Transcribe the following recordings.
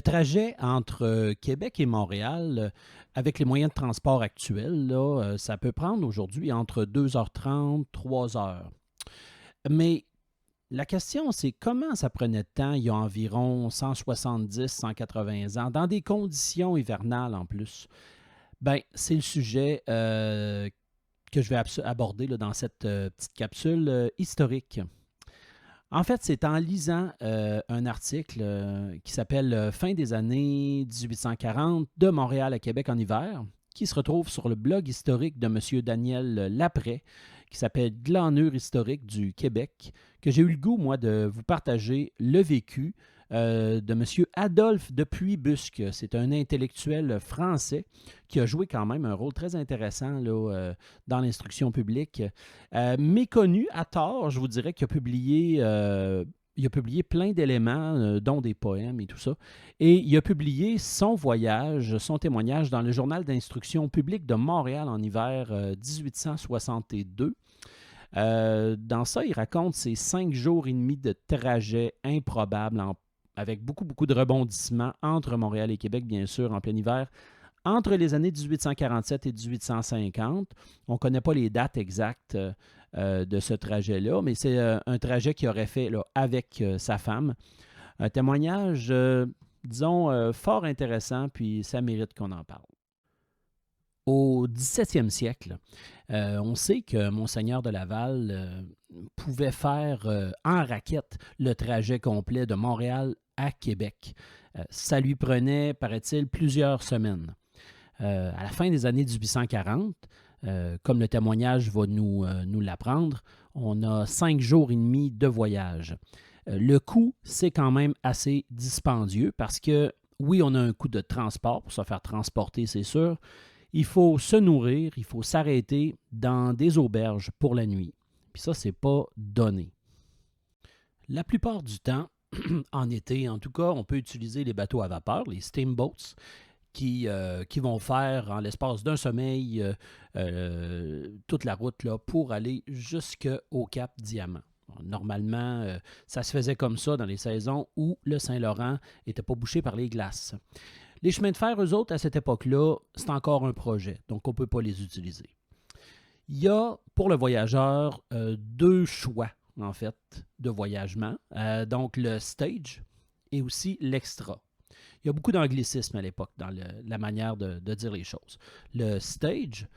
Le trajet entre Québec et Montréal, avec les moyens de transport actuels, là, ça peut prendre aujourd'hui entre 2h30, 3 heures. Mais la question, c'est comment ça prenait de temps il y a environ 170-180 ans, dans des conditions hivernales en plus? Ben, c'est le sujet que je vais aborder là, dans cette petite capsule historique. En fait, c'est en lisant un article qui s'appelle Fin des années 1840 de Montréal à Québec en hiver, qui se retrouve sur le blog historique de M. Daniel Laprès, qui s'appelle Glanure historique du Québec, que j'ai eu le goût, moi, de vous partager le vécu de M. Adolphe de Puybusque. C'est un intellectuel français qui a joué quand même un rôle très intéressant là, dans l'instruction publique. Méconnu à tort, je vous dirais il a publié plein d'éléments, dont des poèmes et tout ça. Et il a publié son voyage, son témoignage dans le journal d'instruction publique de Montréal en hiver 1862. Dans ça, il raconte ses 5 jours et demi de trajet improbable avec beaucoup, beaucoup de rebondissements entre Montréal et Québec, bien sûr, en plein hiver, entre les années 1847 et 1850. On ne connaît pas les dates exactes de ce trajet-là, mais c'est un trajet qu'il aurait fait là, avec sa femme. Un témoignage, disons, fort intéressant, puis ça mérite qu'on en parle. Au 17e siècle, on sait que Monseigneur de Laval pouvait faire en raquette le trajet complet de Montréal à Québec. Ça lui prenait, paraît-il, plusieurs semaines. À la fin des années 1840, comme le témoignage va nous l'apprendre, on a 5 jours et demi de voyage. Le coût, c'est quand même assez dispendieux parce que, oui, on a un coût de transport pour se faire transporter, c'est sûr. Il faut se nourrir, il faut s'arrêter dans des auberges pour la nuit. Puis ça, c'est pas donné. La plupart du temps, en été en tout cas, on peut utiliser les bateaux à vapeur, les steamboats, qui vont faire en l'espace d'un sommeil toute la route là, pour aller jusqu'au Cap Diamant. Normalement, ça se faisait comme ça dans les saisons où le Saint-Laurent n'était pas bouché par les glaces. Les chemins de fer, eux autres, à cette époque-là, c'est encore un projet, donc on ne peut pas les utiliser. Il y a, pour le voyageur, 2 choix, en fait, de voyagement. Donc, le stage et aussi l'extra. Il y a beaucoup d'anglicisme à l'époque dans la manière de dire les choses. Le stage,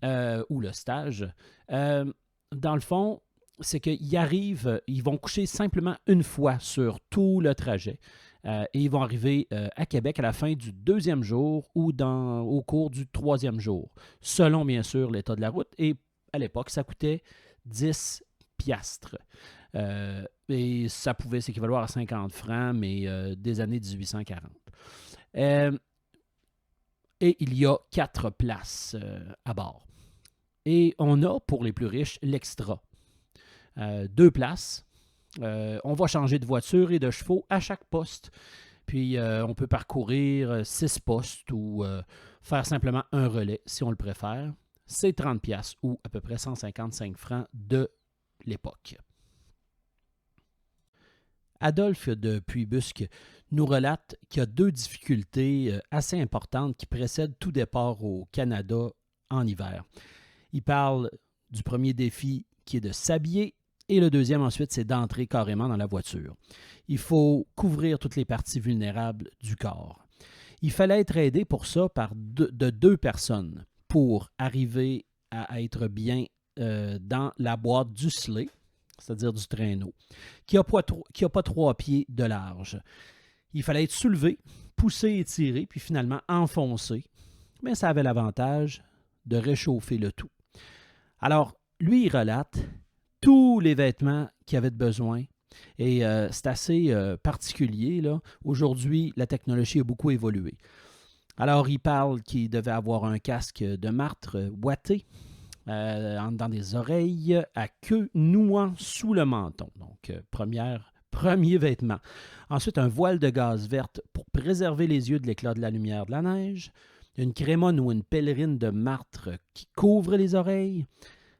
ou le stage, dans le fond, c'est qu'ils arrivent, ils vont coucher simplement une fois sur tout le trajet. Et ils vont arriver à Québec à la fin du 2e jour ou au cours du 3e jour, selon bien sûr l'état de la route. Et à l'époque, ça coûtait 10 piastres. Et ça pouvait s'équivaloir à 50 francs, mais des années 1840. Et il y a 4 places à bord. Et on a, pour les plus riches, l'extra. 2 places. On va changer de voiture et de chevaux à chaque poste. Puis on peut parcourir 6 postes ou faire simplement un relais si on le préfère. C'est 30 piastres ou à peu près 155 francs de l'époque. Adolphe de Puybusque nous relate qu'il y a 2 difficultés assez importantes qui précèdent tout départ au Canada en hiver. Il parle du premier défi qui est de s'habiller et le deuxième ensuite, c'est d'entrer carrément dans la voiture. Il faut couvrir toutes les parties vulnérables du corps. Il fallait être aidé pour ça de 2 personnes pour arriver à être bien dans la boîte du sleigh, c'est-à-dire du traîneau, qui n'a pas 3 pieds de large. Il fallait être soulevé, poussé et tiré, puis finalement enfoncé. Mais ça avait l'avantage de réchauffer le tout. Alors, lui, il relate tous les vêtements qu'il avait besoin. Et c'est assez particulier, là. Aujourd'hui, la technologie a beaucoup évolué. Alors, il parle qu'il devait avoir un casque de martre ouaté dans des oreilles à queue nouant sous le menton. Donc, premier vêtement. Ensuite, un voile de gaze verte pour préserver les yeux de l'éclat de la lumière de la neige. Une crémone ou une pèlerine de martre qui couvre les oreilles.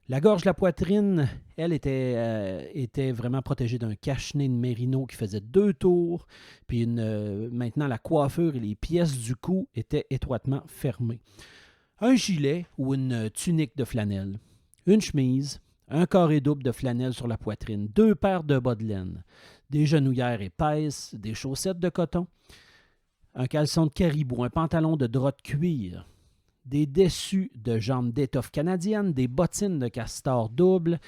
La gorge, la poitrine, elle était vraiment protégée d'un cache-nez de mérino qui faisait 2 tours. Puis maintenant, la coiffure et les pièces du cou étaient étroitement fermées. Un gilet ou une tunique de flanelle, une chemise, un carré double de flanelle sur la poitrine, 2 paires de bas de laine, des genouillères épaisses, des chaussettes de coton, un caleçon de caribou, un pantalon de drap de cuir, des dessus de jambes d'étoffe canadienne, des bottines de castor double,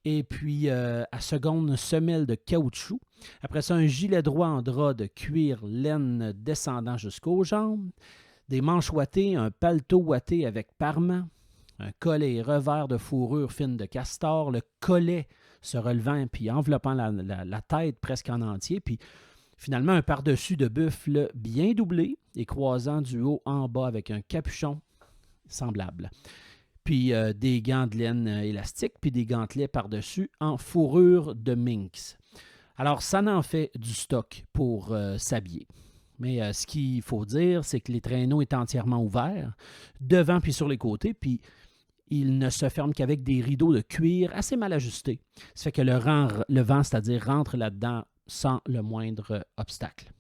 et puis à seconde, une semelle de caoutchouc. Après ça, un gilet droit en drap de cuir laine descendant jusqu'aux jambes, des manches ouatées, un paletot ouaté avec parement, un collet et revers de fourrure fine de castor, le collet se relevant puis enveloppant la tête presque en entier, puis finalement un par-dessus de buffle bien doublé et croisant du haut en bas avec un capuchon semblable. Puis des gants de laine élastique, puis des gantelets par-dessus en fourrure de minx. Alors, ça n'en fait du stock pour s'habiller. Mais ce qu'il faut dire, c'est que les traîneaux est entièrement ouverts, devant puis sur les côtés, puis ils ne se ferment qu'avec des rideaux de cuir assez mal ajustés. Ça fait que le vent, c'est-à-dire rentre là-dedans sans le moindre obstacle.